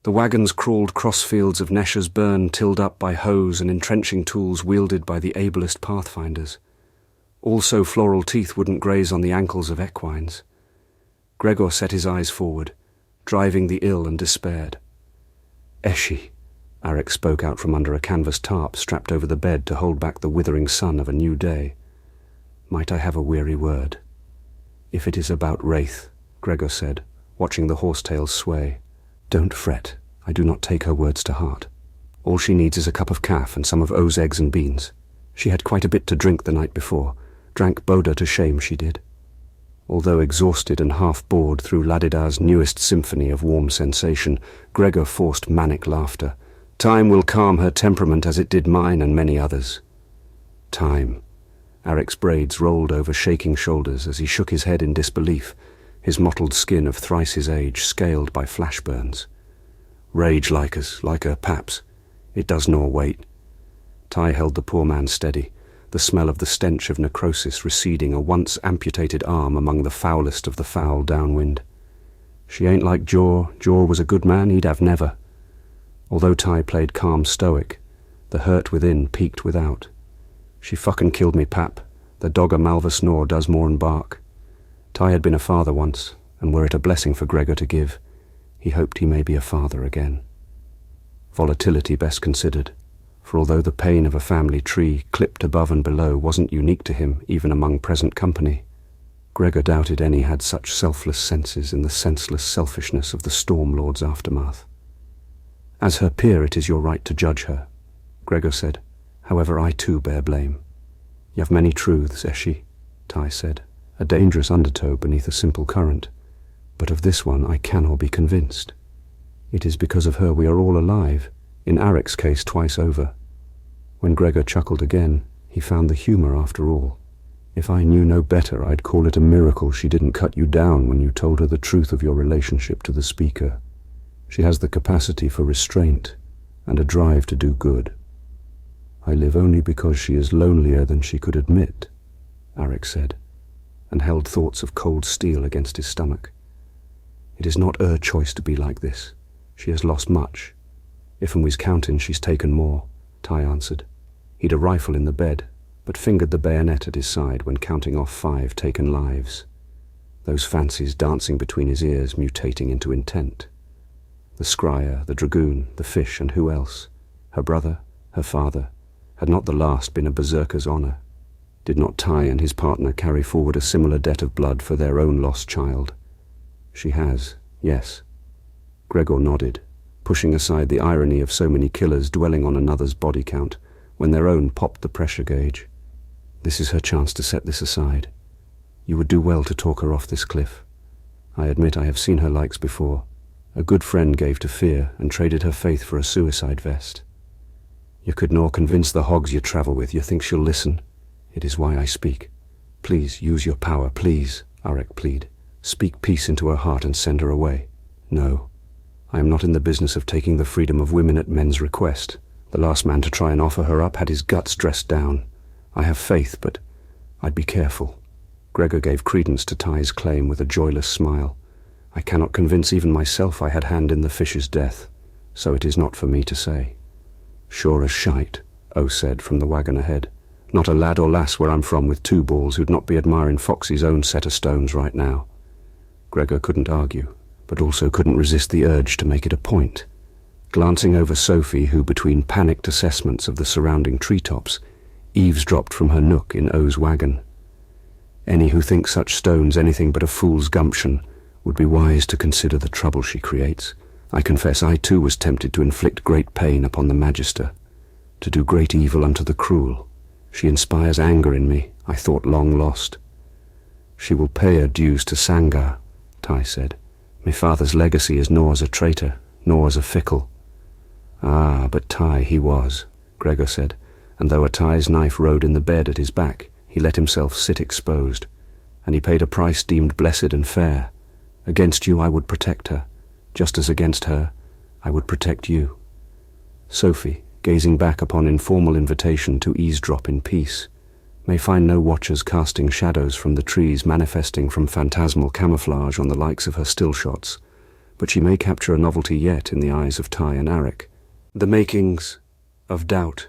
The wagons crawled cross fields of Nesha's burn tilled up by hoes and entrenching tools wielded by the ablest pathfinders. Also floral teeth wouldn't graze on the ankles of equines. Gregor set his eyes forward, driving the ill and despaired. "Eshi," Arik spoke out from under a canvas tarp strapped over the bed to hold back the withering sun of a new day. "Might I have a weary word?" "If it is about Reyth," Gregor said, watching the horsetails sway. "Don't fret, I do not take her words to heart. All she needs is a cup of calf and some of O's eggs and beans. She had quite a bit to drink the night before, drank Boda to shame she did." Although exhausted and half-bored through Ladidar's newest symphony of warm sensation, Gregor forced manic laughter. Time will calm her temperament as it did mine and many others. Time. Arik's braids rolled over shaking shoulders as he shook his head in disbelief, his mottled skin of thrice his age scaled by flash burns. "Rage like us, like her paps. It does nor wait." Ty held the poor man steady, the smell of the stench of necrosis receding a once amputated arm among the foulest of the foul downwind. "She ain't like Jaw. Jaw was a good man, he'd have never." Although Ty played calm stoic, the hurt within peaked without. "She fucking killed me, pap. The dog a malva snore does more'n bark." Ty had been a father once, and were it a blessing for Gregor to give, he hoped he may be a father again. Volatility best considered, for although the pain of a family tree clipped above and below wasn't unique to him even among present company, Gregor doubted any had such selfless senses in the senseless selfishness of the Storm Lord's aftermath. "As her peer it is your right to judge her," Gregor said. "However, I too bear blame." "You have many truths, Eshi," Ty said, a dangerous undertow beneath a simple current. "But of this one I cannot be convinced. It is because of her we are all alive, in Arik's case twice over." When Gregor chuckled again, he found the humor after all. "If I knew no better, I'd call it a miracle she didn't cut you down when you told her the truth of your relationship to the speaker. She has the capacity for restraint and a drive to do good. I live only because she is lonelier than she could admit," Arik said, and held thoughts of cold steel against his stomach. "It is not her choice to be like this. She has lost much. If and we's counting, she's taken more," Ty answered. He'd a rifle in the bed, but fingered the bayonet at his side when counting off 5 taken lives. Those fancies dancing between his ears mutating into intent. The scryer, the dragoon, the fish, and who else? Her brother, her father. Had not the last been a berserker's honor? Did not Ty and his partner carry forward a similar debt of blood for their own lost child? "She has, yes." Gregor nodded, pushing aside the irony of so many killers dwelling on another's body count when their own popped the pressure gauge. "This is her chance to set this aside. You would do well to talk her off this cliff. I admit I have seen her likes before. A good friend gave to fear and traded her faith for a suicide vest. You could nor convince the hogs you travel with you think she'll listen. It is why I speak. Please use your power, please," Arik pleaded. "Speak peace into her heart and send her away." "No. I am not in the business of taking the freedom of women at men's request. The last man to try and offer her up had his guts dressed down. I have faith, but I'd be careful." Gregor gave credence to Ty's claim with a joyless smile. "I cannot convince even myself I had hand in the fish's death, so it is not for me to say." "Sure as shite," O said from the wagon ahead. "Not a lad or lass where I'm from with 2 balls who'd not be admiring Foxy's own set of stones right now." Gregor couldn't argue, but also couldn't resist the urge to make it a point. Glancing over Sophie, who, between panicked assessments of the surrounding treetops, eavesdropped from her nook in O's wagon. "Any who think such stones anything but a fool's gumption would be wise to consider the trouble she creates. I confess I too was tempted to inflict great pain upon the Magister, to do great evil unto the cruel. She inspires anger in me, I thought long lost." "She will pay her dues to Sangar," Ty said. "My father's legacy is nor as a traitor, nor as a fickle." "Ah, but Ty he was," Gregor said, and though a Ty's knife rode in the bed at his back, he let himself sit exposed, and he paid a price deemed blessed and fair. Against you I would protect her, just as against her I would protect you." Sophie, gazing back upon informal invitation to eavesdrop in peace, may find no watchers casting shadows from the trees manifesting from phantasmal camouflage on the likes of her still shots, but she may capture a novelty yet in the eyes of Ty and Arik. The makings of doubt.